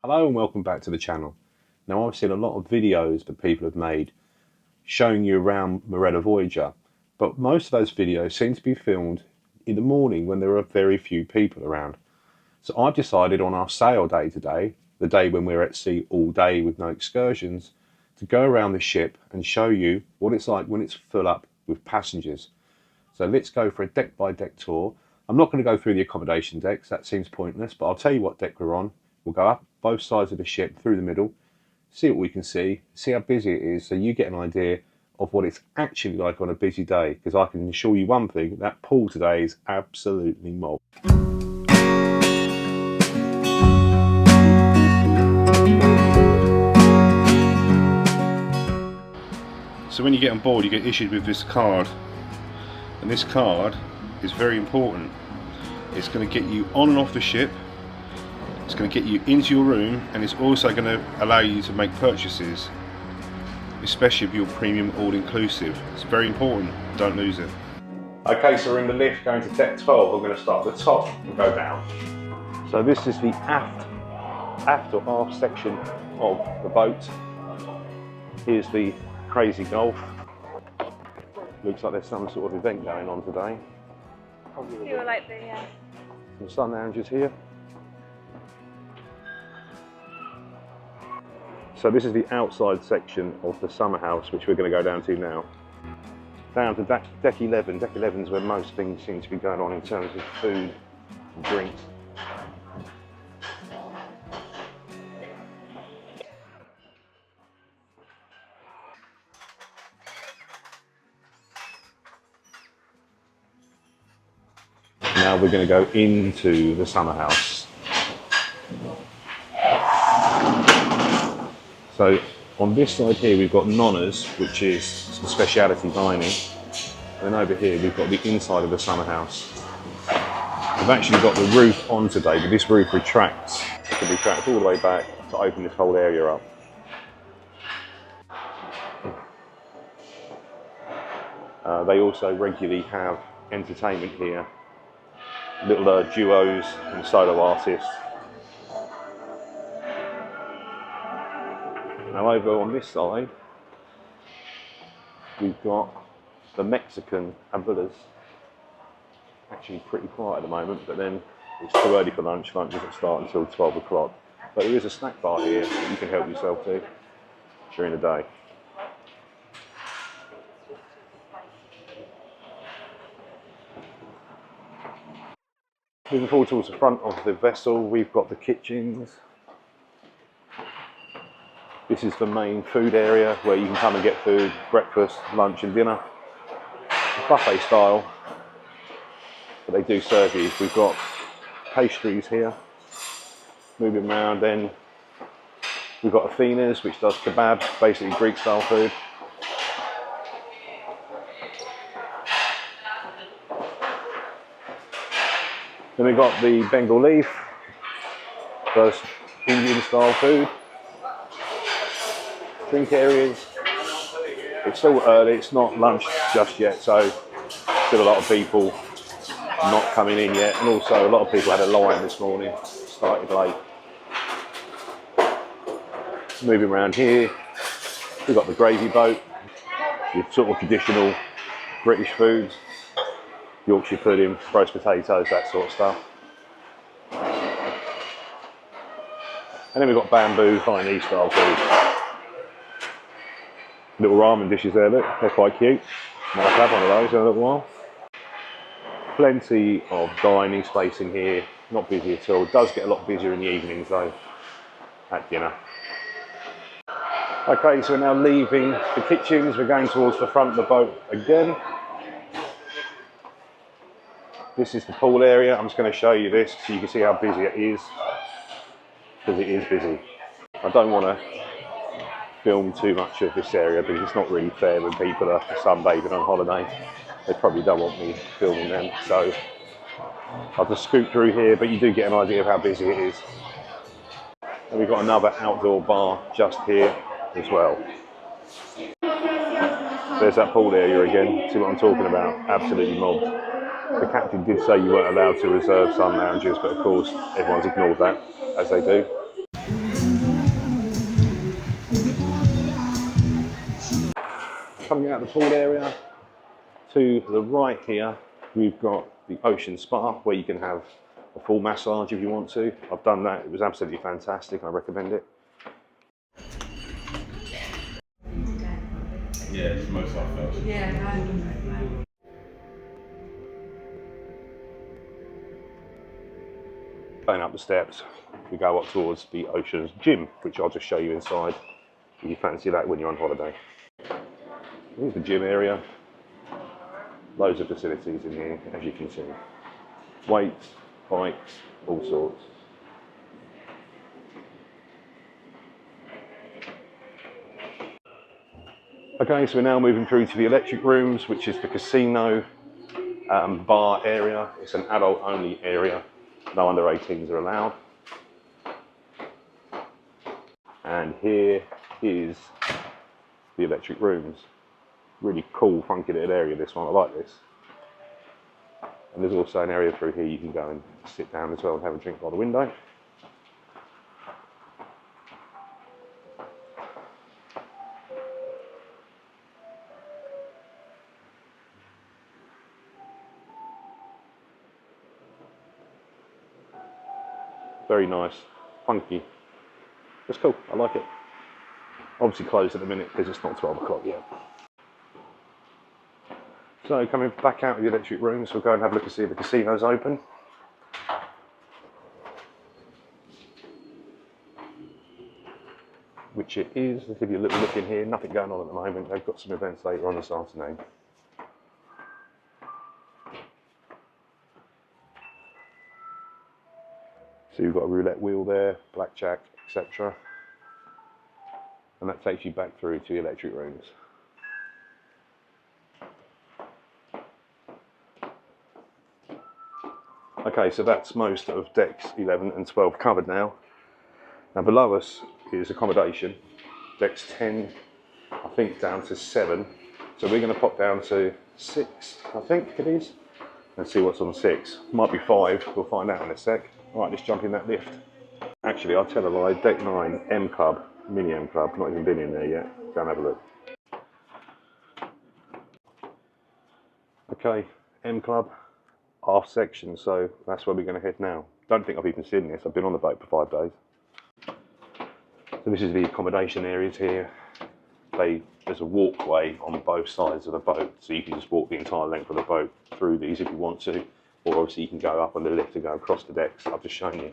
Hello and welcome back to the channel. Now I've seen a lot of videos that people have made showing you around Marella Voyager, but most of those videos seem to be filmed in the morning when there are very few people around. So I've decided on our sail day today, the day when we're at sea all day with no excursions, to go around the ship and show you what it's like when it's full up with passengers. So let's go for a deck by deck tour. I'm not going to go through the accommodation decks, that seems pointless, but I'll tell you what deck we're on. We'll go up both sides of the ship through the middle, see what we can see how busy it is, so you get an idea of what it's actually like on a busy day, because I can assure you one thing, that pool today is absolutely mobbed. So when you get on board you get issued with this card, and this card is very important. It's going to get you on and off the ship, it's going to get you into your room, and it's also going to allow you to make purchases, especially if you're premium all-inclusive. It's very important, don't lose it. Okay, so we're in the lift going to deck 12. I'm going to start at the top and go down. So this is the aft or aft section of the boat. Here's the crazy golf. Looks like there's some sort of event going on today. Feel like the Some sun lounges here. So this is the outside section of the summer house, which we're going to go down to now. Down to deck 11. Deck 11 is where most things seem to be going on in terms of food and drinks. Now we're going to go into the summer house. So on this side here we've got Nonna's, which is some speciality dining, and then over here we've got the inside of the summer house. We've actually got the roof on today, but this roof retracts. It can retract all the way back to open this whole area up. They also regularly have entertainment here, little duos and solo artists. Now over on this side, we've got the Mexican abuelas. Actually pretty quiet at the moment, but then it's too early for lunch. Lunch doesn't start until 12 o'clock. But there is a snack bar here that you can help yourself to during the day. Moving forward towards the front of the vessel, we've got the kitchens. This is the main food area where you can come and get food, breakfast, lunch and dinner. Buffet style, but they do serve you. We've got pastries here. Moving around, then we've got Athena's, which does kebab, basically Greek style food. Then we've got the Bengal leaf, does Indian style food. Drink areas. It's still early, it's not lunch just yet, so still a lot of people not coming in yet, and also a lot of people had a line this morning, started late. Moving around here, we've got the gravy boat, your sort of traditional British foods, Yorkshire pudding, roast potatoes, that sort of stuff. And then we've got bamboo Chinese style food. Little ramen dishes there, look, they're quite cute. Might have one of those in a little while. Plenty of dining space in here, not busy at all. It does get a lot busier in the evenings though, at dinner. Okay, so we're now leaving the kitchens, we're going towards the front of the boat again. This is the pool area. I'm just going to show you this so you can see how busy it is, because it is busy. I don't want to film too much of this area because it's not really fair when people are sunbathing on holiday. They probably don't want me filming them, so I'll just scoot through here, but you do get an idea of how busy it is. And we've got another outdoor bar just here as well. There's that pool area again, see what I'm talking about, absolutely mobbed. The captain did say you weren't allowed to reserve sun lounges, but of course everyone's ignored that, as they do. out the pool area. To the right here, we've got the ocean spa where you can have a full massage if you want to. I've done that. It was absolutely fantastic. I recommend it. Yeah, it's most heartfelt. Yeah. Going up the steps, we go up towards the ocean's gym, which I'll just show you inside if you fancy that when you're on holiday. Here's the gym area. Loads of facilities in here, as you can see. Weights, bikes, all sorts. Okay, so we're now moving through to the electric rooms, which is the casino bar area. It's an adult only area. No under 18s are allowed. And here is the electric rooms. Really cool, funky little area, this one. I like this. And there's also an area through here you can go and sit down as well and have a drink by the window. Very nice, funky. It's cool, I like it. Obviously closed at the minute because it's not 12 o'clock yet. So coming back out of the electric rooms, we'll go and have a look and see if the casino's open. Which it is. Let's give you a little look in here. Nothing going on at the moment. They've got some events later on this afternoon. So you've got a roulette wheel there, blackjack, etc. And that takes you back through to the electric rooms. Okay, so that's most of decks 11 and 12 covered now. Now below us is accommodation, decks 10, I think down to 7. So we're going to pop down to 6, I think it is, and see what's on 6. Might be 5, we'll find out in a sec. Alright, let's jump in that lift. Actually, I'll tell a lie, deck 9, M Club, mini M Club, not even been in there yet. Go and have a look. Okay, M Club, half section, so that's where we're going to head now. Don't think I've even seen this, I've been on the boat for 5 days. So this is the accommodation areas here. There's a walkway on both sides of the boat, so you can just walk the entire length of the boat through these if you want to, or obviously you can go up on the lift and go across the decks. I've just shown you.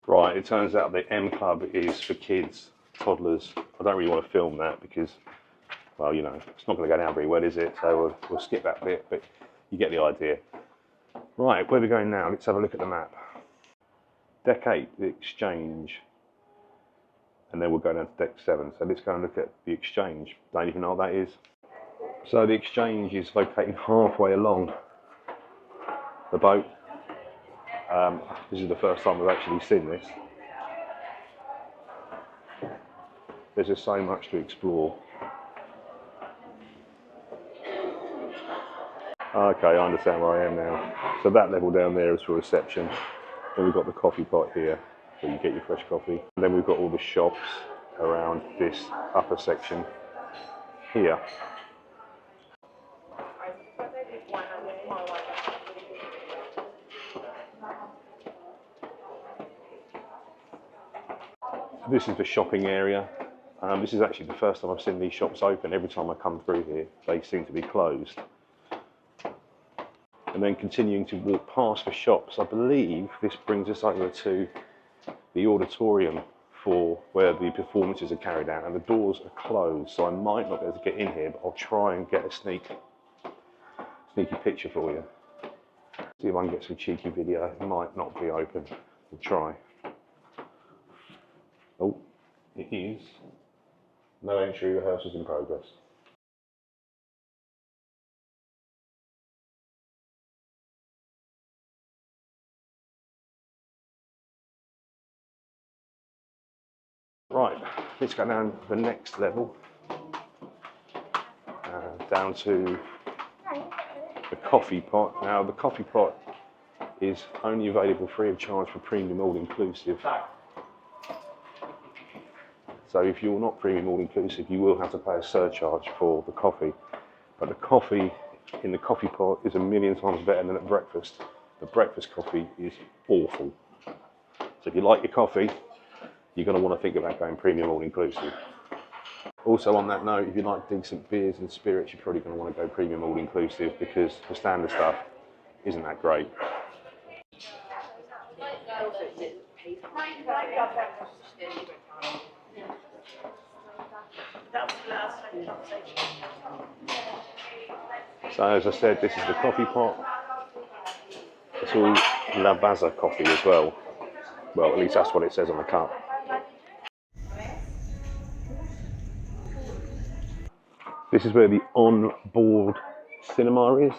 Right, it turns out the M Club is for kids, toddlers. I don't really want to film that because, well, you know, it's not going to go down very well, is it? So we'll skip that bit, but you get the idea. Right, where are we going now? Let's have a look at the map. Deck 8, the exchange. And then we'll go down to deck 7. So let's go and look at the exchange. Don't even know what that is. So the exchange is located halfway along the boat. This is the first time we've actually seen this. There's just so much to explore. Okay, I understand where I am now. So that level down there is for reception. Then we've got the coffee pot here, where you get your fresh coffee. And then we've got all the shops around this upper section here. This is the shopping area. This is actually the first time I've seen these shops open. Every time I come through here, they seem to be closed. And then continuing to walk past the shops, I believe this brings us over to the auditorium for where the performances are carried out, and the doors are closed, so I might not be able to get in here, but I'll try and get a sneaky picture for you. See if I can get some cheeky video. It might not be open. We'll try. Oh, it is. No entry, rehearsals in progress. Right, let's go down the next level, down to the coffee pot. Now the coffee pot is only available free of charge for premium all inclusive. So if you're not premium all inclusive, you will have to pay a surcharge for the coffee. But the coffee in the coffee pot is a million times better than at breakfast. The breakfast coffee is awful. So if you like your coffee, you're going to want to think about going premium all inclusive. Also on that note, if you like decent beers and spirits, you're probably going to want to go premium all inclusive because the standard stuff isn't that great. So as I said, this is the coffee pot. It's all Lavazza coffee as well. Well, at least that's what it says on the cup. This is where the on-board cinema is.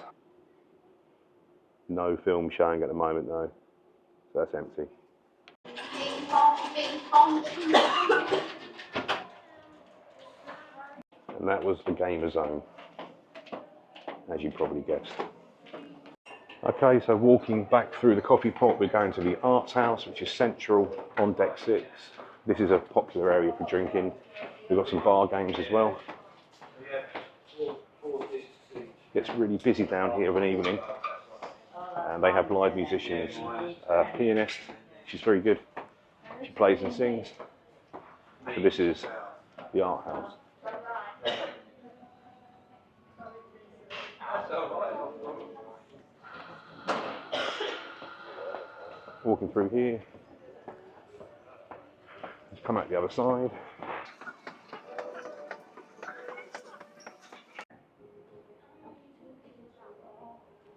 No film showing at the moment though, so that's empty. And that was the gamer zone, as you probably guessed. Okay, so walking back through the coffee pot, we're going to the Arts House, which is central on deck 6. This is a popular area for drinking. We've got some bar games as well. It's really busy down here of an evening, and they have live musicians. A pianist, she's very good. She plays and sings. So this is the Art House. Walking through here, let's come out the other side.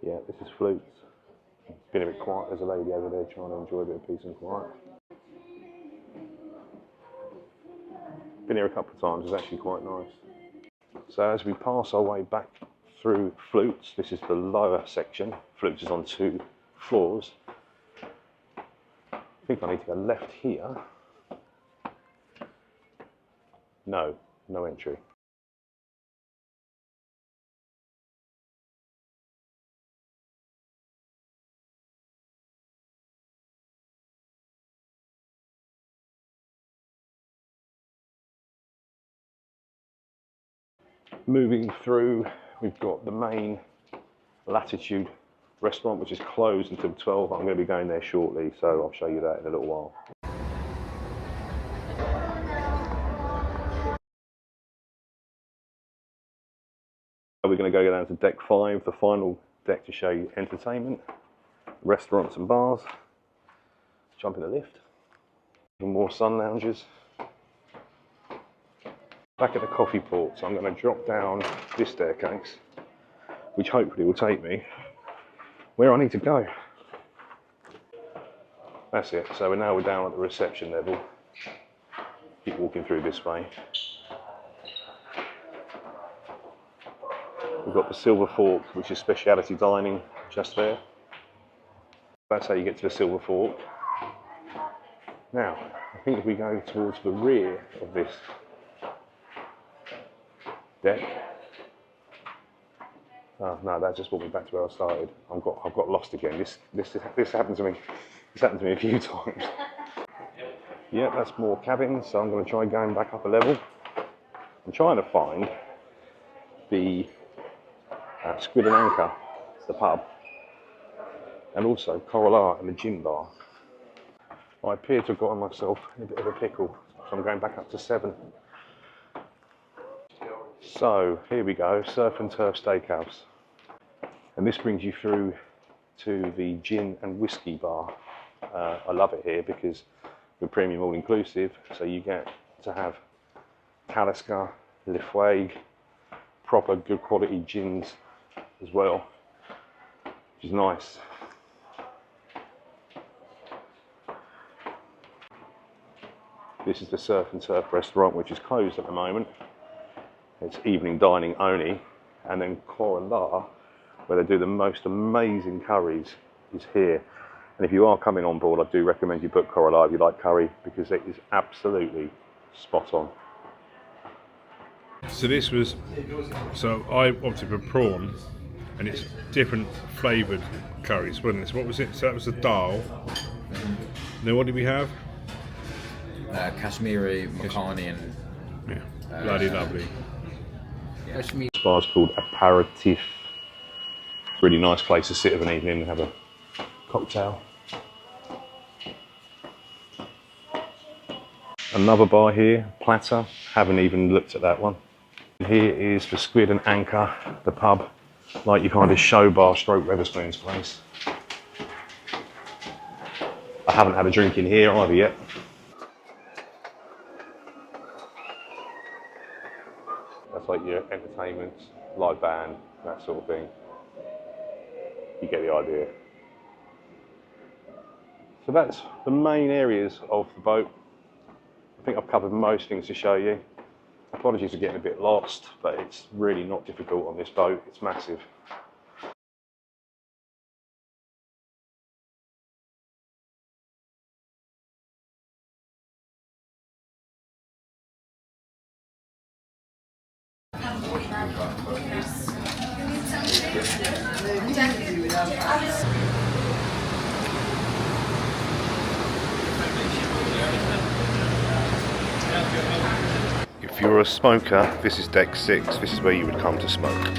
Yeah, this is Flutes. It's been a bit quiet. There's a lady over there trying to enjoy a bit of peace and quiet. Been here a couple of times, it's actually quite nice. So as we pass our way back through Flutes, this is the lower section. Flutes is on 2 floors. I think I need to go left here. No entry. Moving through, we've got the main Latitude restaurant, which is closed until 12. I'm going to be going there shortly, so I'll show you that in a little while. We're going to go down to deck 5, the final deck to show you entertainment, restaurants and bars. Jump in the lift. Some more sun lounges. Back at the coffee port, so I'm going to drop down this staircase, which hopefully will take me where I need to go. That's it. So we're down at the reception level. Keep walking through this way. We've got the Silver Fork, which is speciality dining, just there. That's how you get to the Silver Fork. Now, I think if we go towards the rear of this deck. Oh no, that just brought me back to where I started. I've got lost again. This happened to me. This happened to me a few times. Yeah, that's more cabins. So I'm going to try going back up a level. I'm trying to find the Squid and Anchor, the pub, and also Kora and the gin bar. I appear to have gotten myself in a bit of a pickle, so I'm going back up to 7. So here we go, Surf and Turf Steakhouse. And this brings you through to the gin and whiskey bar. I love it here because we're premium all inclusive, so you get to have Talisker, Lifweg, proper good quality gins as well, which is nice. This is the Surf and Turf restaurant, which is closed at the moment. It's evening dining only. And then Kora, where they do the most amazing curries, is here. And if you are coming on board, I do recommend you book Kora if you like curry, because it is absolutely spot on. So I opted for prawn, and it's different flavoured curries, wasn't it? So what was it? So that was the dal. Then what did we have? Kashmiri, Makhani, and Yeah, bloody lovely. Kashmiri. This bar's called Aperitif. Really nice place to sit of an evening and have a cocktail. Another bar here, Platter. Haven't even looked at that one. Here is the Squid and Anchor, the pub, like your kind of show bar stroke Wetherspoon's place. I haven't had a drink in here either yet. That's like your entertainment, live band, that sort of thing. You get the idea. So that's the main areas of the boat. I think I've covered most things to show you. Apologies for getting a bit lost, but it's really not difficult on this boat. It's massive. If you're a smoker, this is deck 6. This is where you would come to smoke.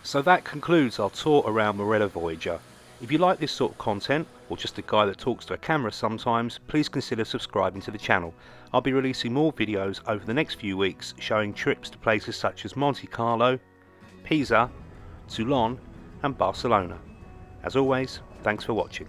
So that concludes our tour around Marella Voyager. If you like this sort of content, or just a guy that talks to a camera sometimes, please consider subscribing to the channel. I'll be releasing more videos over the next few weeks showing trips to places such as Monte Carlo, Pisa, Toulon and Barcelona. As always, thanks for watching.